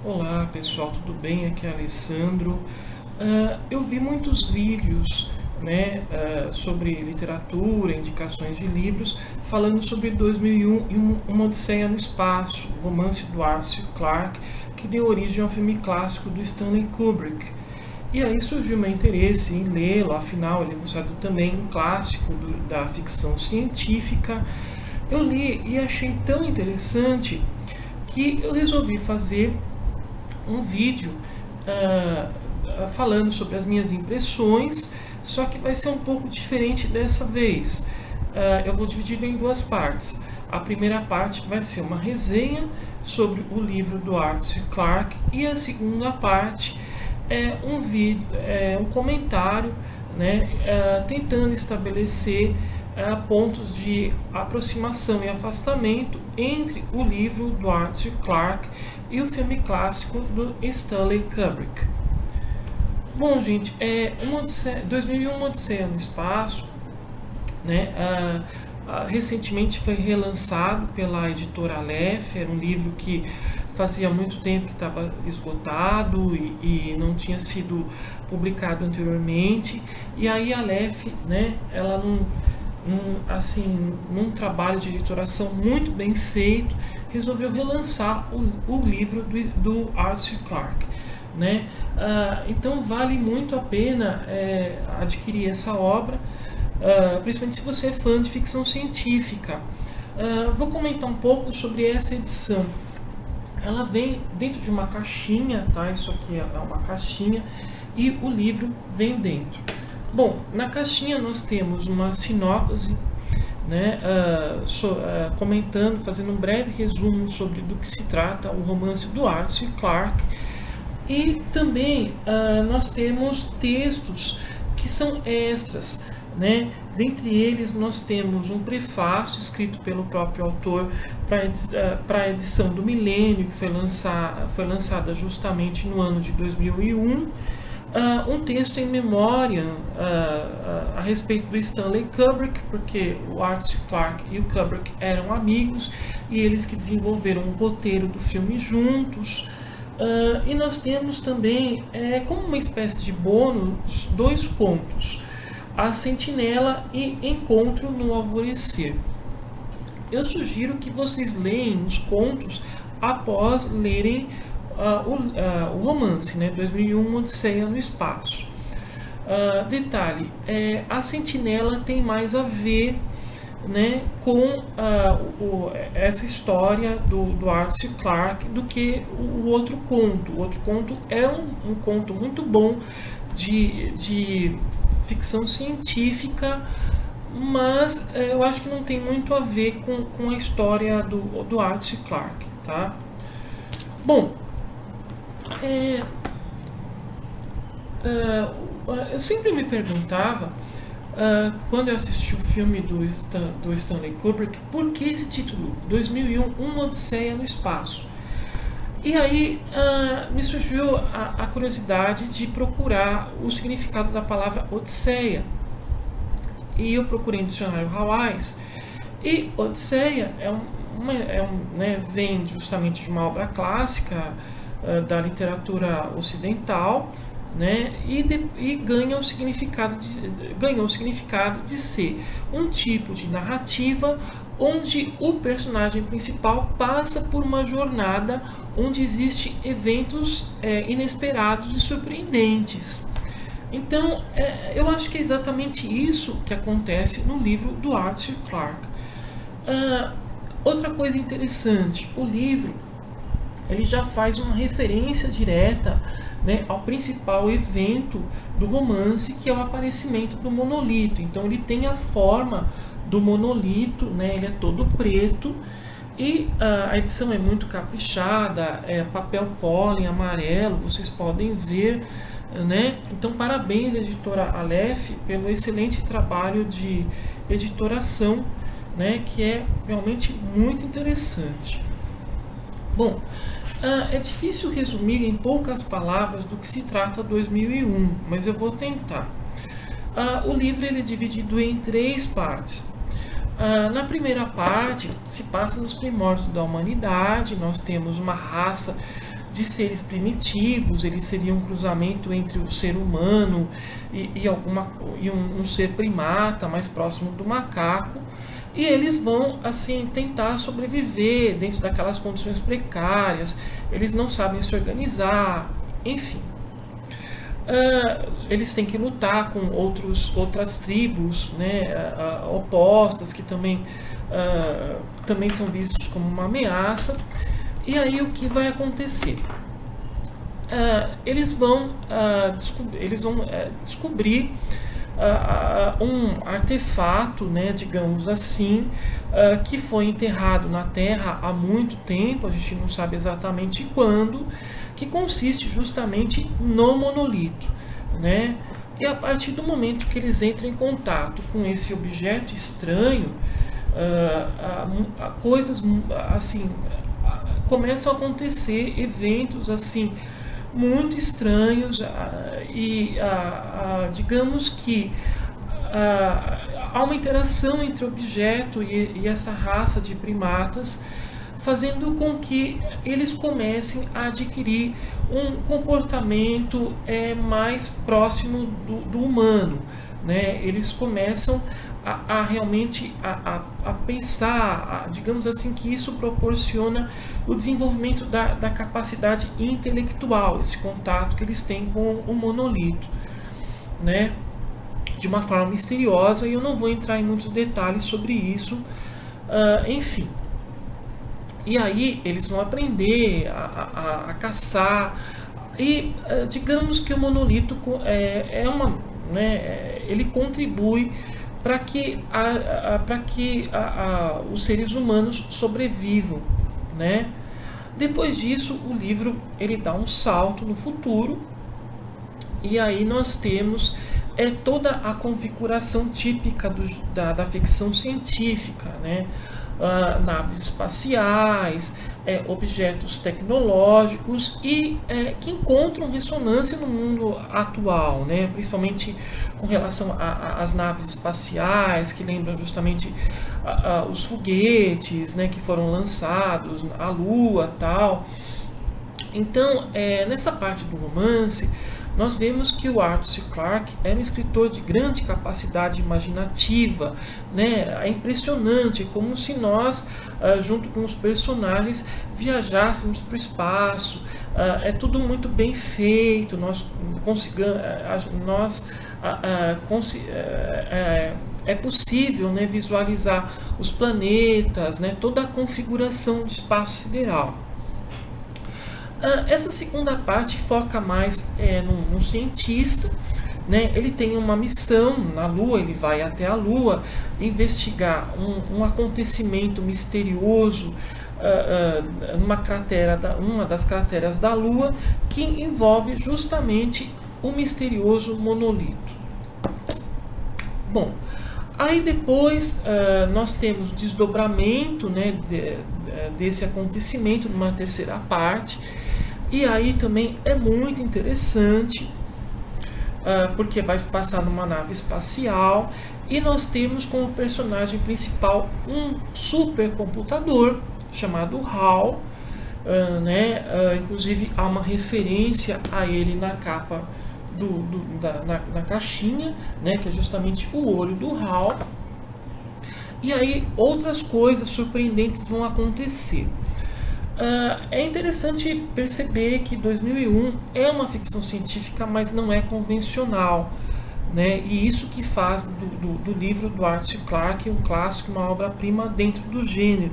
Olá pessoal, tudo bem? Aqui é Alessandro. Eu vi muitos vídeos, sobre literatura, indicações de livros, falando sobre 2001 e Uma Odisseia no Espaço, o romance do Arthur Clarke, que deu origem ao filme clássico do Stanley Kubrick. E aí surgiu meu interesse em lê-lo, afinal ele é considerado também um clássico da ficção científica. Eu li e achei tão interessante que eu resolvi fazer um vídeo falando sobre as minhas impressões, só que vai ser um pouco diferente dessa vez. Eu vou dividir em duas partes. A primeira parte vai ser uma resenha sobre o livro do Arthur Clarke e a segunda parte é um vídeo, um comentário, tentando estabelecer pontos de aproximação e afastamento entre o livro do Arthur Clarke e o filme clássico do Stanley Kubrick. Bom, gente, 2001 Uma Odisseia no Espaço, recentemente foi relançado pela editora Aleph. Era um livro que fazia muito tempo que estava esgotado e não tinha sido publicado anteriormente. E aí a Aleph, ela num trabalho de editoração muito bem feito, resolveu relançar o livro do Arthur Clarke. Então vale muito a pena adquirir essa obra, principalmente se você é fã de ficção científica. Vou comentar um pouco sobre essa edição. Ela vem dentro de uma caixinha, tá? Isso aqui é uma caixinha e o livro vem dentro. Bom, na caixinha nós temos uma sinopse, comentando, fazendo um breve resumo sobre do que se trata o romance do Arthur Clarke. E também nós temos textos que são extras, Dentre eles nós temos um prefácio escrito pelo próprio autor para a edição do Milênio, que foi lançada justamente no ano de 2001. Um texto em memória a respeito do Stanley Kubrick, porque o Arthur Clarke e o Kubrick eram amigos e eles que desenvolveram o roteiro do filme juntos. E nós temos também, como uma espécie de bônus, dois contos: A Sentinela e Encontro no Alvorecer. Eu sugiro que vocês leiam os contos após lerem o romance, 2001 Uma Odisseia no Espaço. Detalhe, A Sentinela tem mais a ver com essa história do Arthur Clarke do que o outro conto. O outro conto é um conto muito bom de ficção científica, mas eu acho que não tem muito a ver com a história do Arthur Clarke, tá? Bom, eu sempre me perguntava, quando eu assisti o filme do Stanley Kubrick, por que esse título, 2001 Uma Odisseia no Espaço? E aí me surgiu a curiosidade de procurar o significado da palavra Odisseia. E eu procurei no dicionário Hawais, e Odisseia vem justamente de uma obra clássica da literatura ocidental, e ganhou o significado de ser um tipo de narrativa onde o personagem principal passa por uma jornada onde existem eventos inesperados e surpreendentes. Então, eu acho que é exatamente isso que acontece no livro do Arthur Clarke. Outra coisa interessante, o livro ele já faz uma referência direta ao principal evento do romance, que é o aparecimento do monolito. Então ele tem a forma do monolito, ele é todo preto, e a edição é muito caprichada, papel pólen amarelo, vocês podem ver, Então parabéns, editora Aleph, pelo excelente trabalho de editoração, que é realmente muito interessante. Bom, é difícil resumir em poucas palavras do que se trata 2001, mas eu vou tentar. O livro ele é dividido em três partes. Na primeira parte, se passa nos primórdios da humanidade. Nós temos uma raça de seres primitivos. Eles seriam um cruzamento entre o ser humano e um ser primata mais próximo do macaco. E eles vão assim tentar sobreviver dentro daquelas condições precárias. Eles não sabem se organizar, enfim. Eles têm que lutar com outras tribos, né, opostas, que também são vistos como uma ameaça. E aí o que vai acontecer? Eles vão descobrir um artefato, né, digamos assim, que foi enterrado na Terra há muito tempo, a gente não sabe exatamente quando, que consiste justamente no monolito, né? E a partir do momento que eles entram em contato com esse objeto estranho, coisas assim começam a acontecer, eventos assim muito estranhos, e digamos que há uma interação entre o objeto e essa raça de primatas, fazendo com que eles comecem a adquirir um comportamento mais próximo do humano, né? Eles começam realmente a pensar, digamos assim, que isso proporciona o desenvolvimento da capacidade intelectual, esse contato que eles têm com o monolito, né? De uma forma misteriosa, e eu não vou entrar em muitos detalhes sobre isso, enfim. E aí eles vão aprender a caçar, e digamos que o monolito ele contribui para que os seres humanos sobrevivam, né? Depois disso, o livro ele dá um salto no futuro, e aí nós temos toda a configuração típica da ficção científica, né? Naves espaciais, objetos tecnológicos e que encontram ressonância no mundo atual, né? Principalmente com relação às naves espaciais, que lembram justamente os foguetes, né, que foram lançados à Lua, tal. Então, nessa parte do romance, nós vemos que o Arthur C. Clarke era um escritor de grande capacidade imaginativa, né? É impressionante, é como se nós, junto com os personagens, viajássemos para o espaço. É tudo muito bem feito, é possível, né, visualizar os planetas, né, toda a configuração do espaço sideral. Essa segunda parte foca mais num cientista, né? Ele tem uma missão na Lua, ele vai até a Lua investigar um acontecimento misterioso uma das crateras da Lua, que envolve justamente o misterioso monolito. Bom, aí depois nós temos o desdobramento, né, desse acontecimento numa terceira parte. E aí também é muito interessante, porque vai se passar numa nave espacial, e nós temos como personagem principal um supercomputador chamado HAL, né? Inclusive há uma referência a ele na capa na caixinha, né? Que é justamente o olho do HAL. E aí outras coisas surpreendentes vão acontecer. É interessante perceber que 2001 é uma ficção científica, mas não é convencional, né? E isso que faz do livro do Arthur C. Clarke um clássico, uma obra-prima dentro do gênero.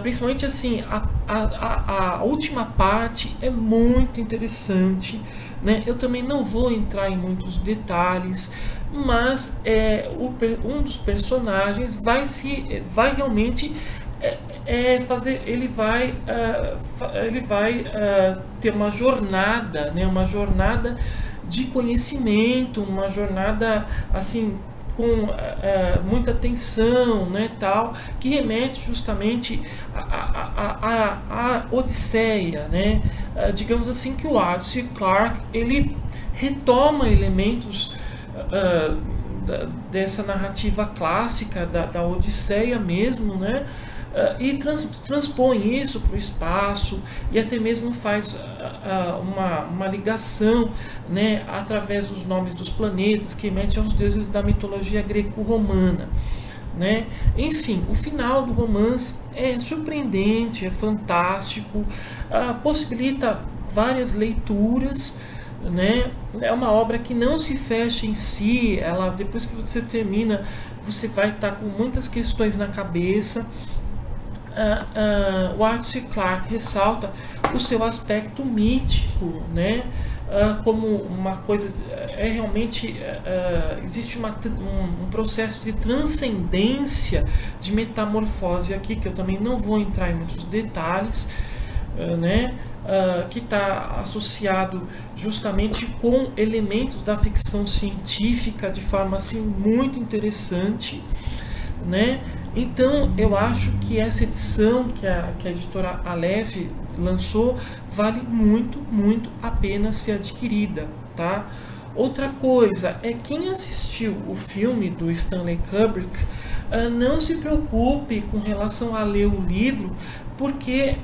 Principalmente assim, a última parte é muito interessante, né? Eu também não vou entrar em muitos detalhes, mas um dos personagens vai realmente ele vai ter uma jornada, né? Uma jornada de conhecimento, uma jornada assim com muita tensão, né, tal, que remete justamente à Odisseia, né? Digamos assim que o Arthur C. Clarke ele retoma elementos dessa narrativa clássica da Odisseia mesmo, né? e transpõe isso para o espaço e até mesmo faz uma ligação, né, através dos nomes dos planetas que remetem aos deuses da mitologia greco-romana. Né? Enfim, o final do romance é surpreendente, é fantástico, possibilita várias leituras, né? É uma obra que não se fecha em si, ela, depois que você termina, você vai estar com muitas questões na cabeça. O Arthur C. Clarke ressalta o seu aspecto mítico, né? Como uma coisa, realmente existe um processo de transcendência, de metamorfose aqui, que eu também não vou entrar em muitos detalhes, né? Que está associado justamente com elementos da ficção científica de forma assim muito interessante, né? Então eu acho que essa edição que a editora Aleph lançou vale muito a pena ser adquirida, tá? Outra coisa é, quem assistiu o filme do Stanley Kubrick, não se preocupe com relação a ler o livro, porque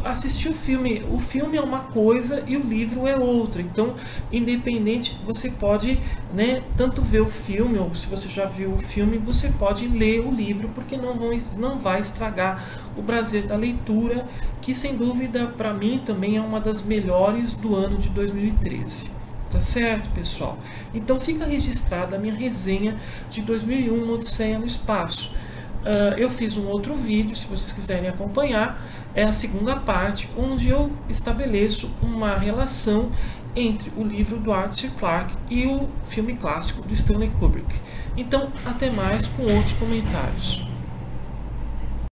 assistir o filme é uma coisa e o livro é outra. Então, independente, você pode, né, tanto ver o filme, ou se você já viu o filme, você pode ler o livro, porque não vai estragar o prazer da leitura, que sem dúvida para mim também é uma das melhores do ano de 2013. Tá certo, pessoal? Então fica registrada a minha resenha de 2001, Odisseia no Espaço. Eu fiz um outro vídeo, se vocês quiserem acompanhar, é a segunda parte, onde eu estabeleço uma relação entre o livro do Arthur C. Clarke e o filme clássico do Stanley Kubrick. Então, até mais com outros comentários.